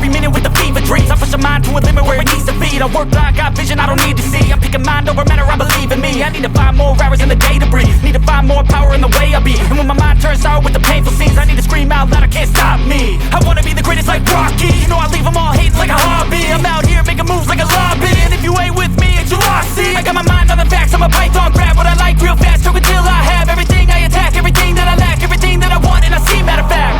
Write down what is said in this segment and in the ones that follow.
every minute with the fever dreams. I push my mind to a limit where it needs to be. I work blind, got vision I don't need to see. I'm picking mind over matter, I believe in me. I need to find more hours in the day to breathe. Need to find more power in the way I be. And when my mind turns sour with the painful scenes, I need to scream out loud, I can't stop me. I wanna be the greatest like Rocky. You know I leave them all hating like a hobby. I'm out here making moves like a lobby. And if you ain't with me, it's your loss, see. I got my mind on the facts, I'm a python, grab what I like real fast. Choke until I have everything I attack, everything that I lack, everything that I want and I see, matter of fact.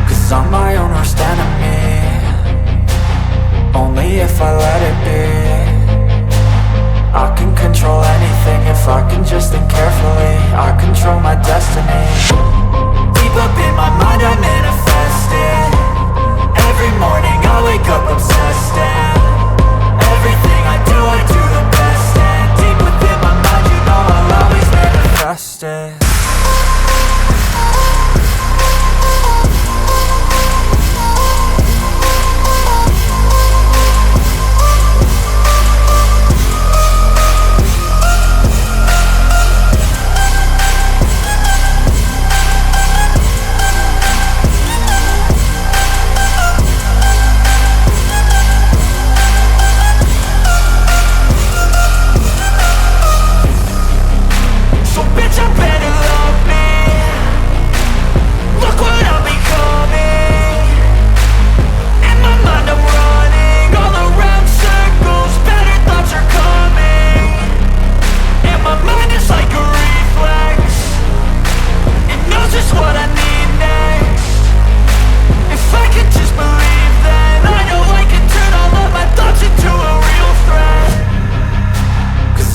Cause I'm my own worst enemy, only if I let it be. I can control anything if I can just think carefully. I control my destiny. Deep up in my mind I manifest it. Every morning I wake up obsessed, and everything I do the best. And deep within my mind you know I'll always manifest it.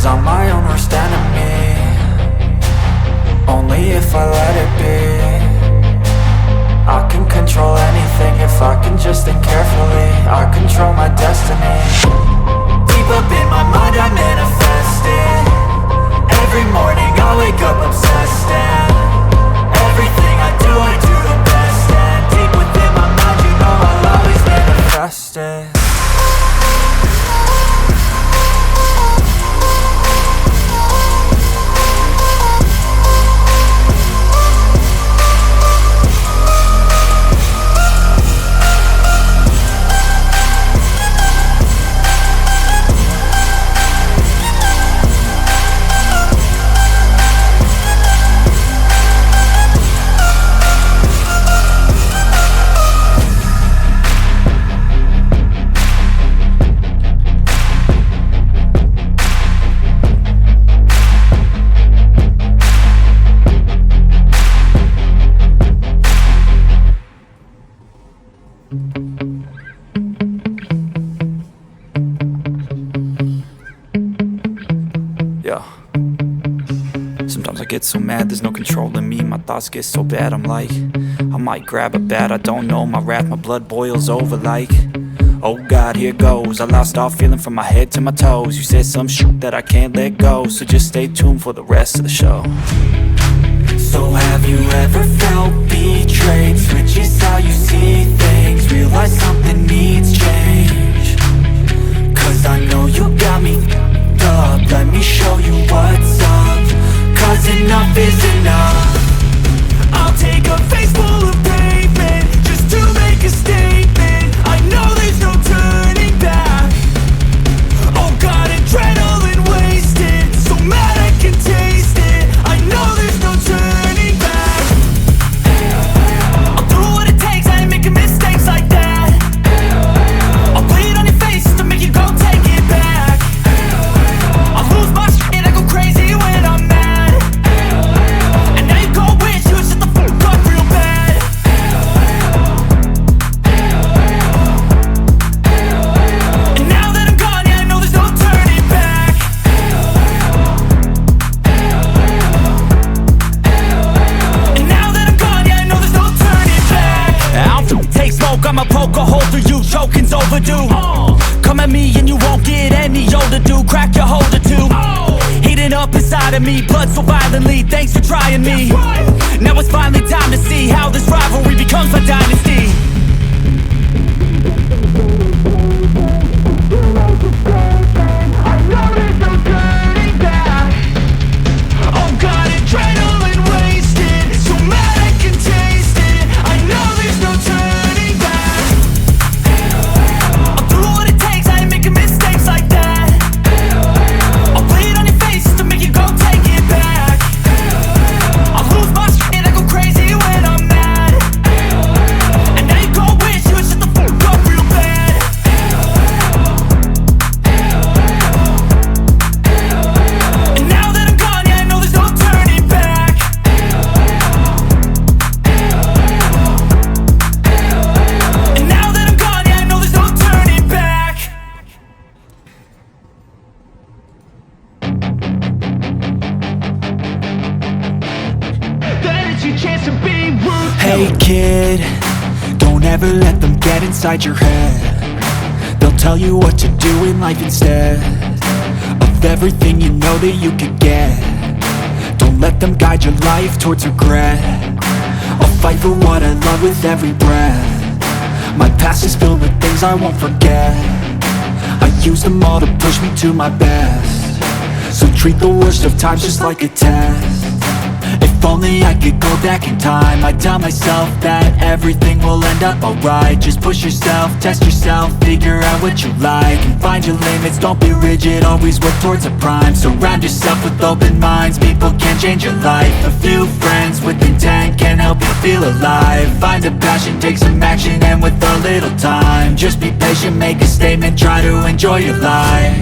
I'm my own worst enemy, only if I let it be. I can control anything if I can just think carefully. I control my destiny. Deep up in my mind I manifest it. Every morning I wake up obsessed, and everything I do the best. And deep within my mind you know I'll always manifest it. Yeah. Sometimes I get so mad, there's no controlling me. My thoughts get so bad, I'm like, I might grab a bat, I don't know. My wrath, my blood boils over like, oh God, here goes. I lost all feeling from my head to my toes. You said some shit that I can't let go, so just stay tuned for the rest of the show. So have you ever felt betrayed? Switches how you see things, realize something needs change. Cause I know you got me up, let me show you what's up. Cause enough is enough. I'll take a face full of pavement just to make a statement. I know there's no turning back. Oh God, adrenaline wasted, so mad I can taste it. I know there's no turning back. I'll do what it takes, I ain't making mistakes like that. I'll bleed on your face to make you go take it back. I'll lose my shit, I go crazy when I'm mad. And now you go wish you would shut the fuck up real bad. And now that I'm gone, yeah, I know there's no turning back. And now that I'm gone, yeah, I know there's no turning back. I'll take smoke, I'ma poke a hole through you, choking's overdue. Come at me and you won't get any older, dude. Crack your holder too. Heating up inside of me, blood so violently. Thanks for trying me. Now it's finally time to see how this rivalry becomes a dynasty. I know there's no turning back. Oh God, adrenaline wasted, so mad I can taste it. I know there's no turning back. never let them get inside your head. They'll tell you what to do in life instead of everything you know that you could get. Don't let them guide your life towards regret. I'll fight for what I love with every breath. My past is filled with things I won't forget. I use them all to push me to my best. So treat the worst of times just like a test. If only I could go back in time, I'd tell myself that everything will end up alright. Just push yourself, test yourself, figure out what you like, and find your limits, don't be rigid, always work towards a prime. Surround yourself with open minds, people can change your life. A few friends with intent can help you feel alive. Find a passion, take some action, and with a little time, just be patient, make a statement, try to enjoy your life.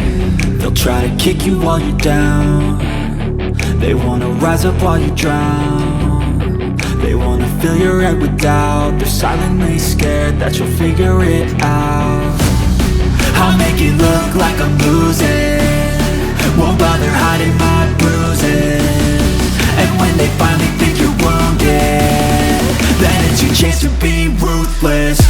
They'll try to kick you while you're down. They wanna rise up while you drown. They wanna fill your head with doubt. They're silently scared that you'll figure it out. I'll make it look like I'm losing, won't bother hiding my bruises. And when they finally think you're wounded, then it's your chance to be ruthless.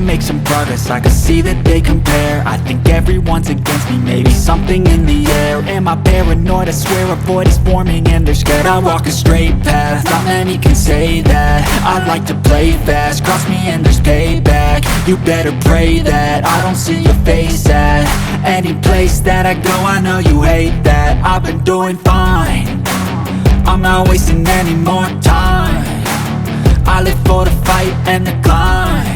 Make some progress, I can see that they compare. I think everyone's against me, maybe something in the air. Am I paranoid? I swear a void is forming and they're scared. I walk a straight path, not many can say that. I like to play fast, cross me and there's payback. You better pray that I don't see your face at any place that I go. I know you hate that. I've been doing fine, I'm not wasting any more time. I live for the fight and the climb,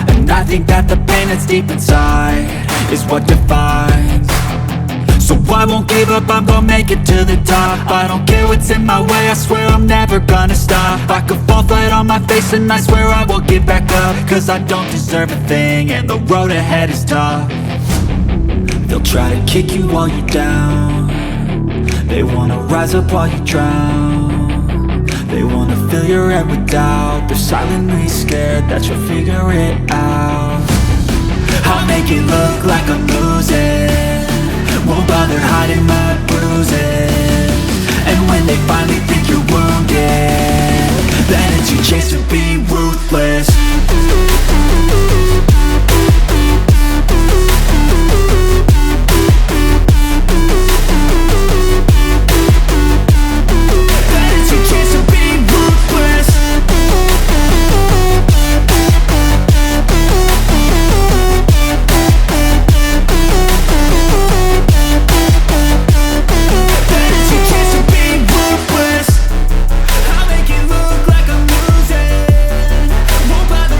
and I think that the pain that's deep inside is what defines. So I won't give up, I'm gonna make it to the top. I don't care what's in my way, I swear I'm never gonna stop. I could fall flat on my face and I swear I will get back up, cause I don't deserve a thing and the road ahead is tough. They'll try to kick you while you're down. They wanna rise up while you drown. They wanna fill your head with doubt. They're silently scared that you'll figure it out. I'll make it look like I'm losing, won't bother hiding my bruises. And when they finally think you're wounded, then it's your chance to be ruthless. Won't bother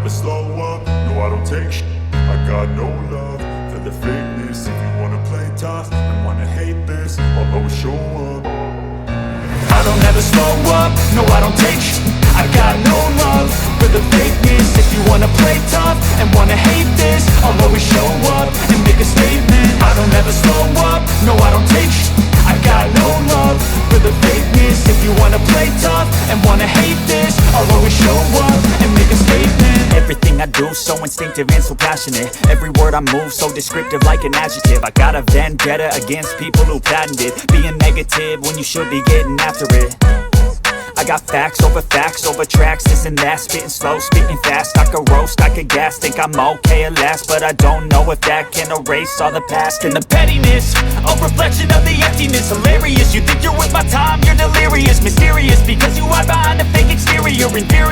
never slow up, no I don't take shit. I got no love for the fakeness. If you wanna play tough and wanna hate this, I'll always show up. I don't ever slow up, no I don't take shit. I got no love for the fakeness. If you wanna play tough and wanna hate this, I'll always show up and make a statement. I don't ever slow up, no I don't take shit. I got no love for the fakeness. If you wanna play tough and wanna hate this, I'll always show up and make a statement. Everything I do so instinctive and so passionate. Every word I move so descriptive like an adjective. I got a vendetta against people who patented being negative when you should be getting after it. I got facts over tracks, this and that. Spitting slow, spitting fast. I could roast, I could gas. Think I'm okay at last, but I don't know if that can erase all the past. And the pettiness, a reflection of the emptiness. Hilarious, you think you're worth my time, you're delirious. Mysterious, because you hide behind a fake exterior. Inferior.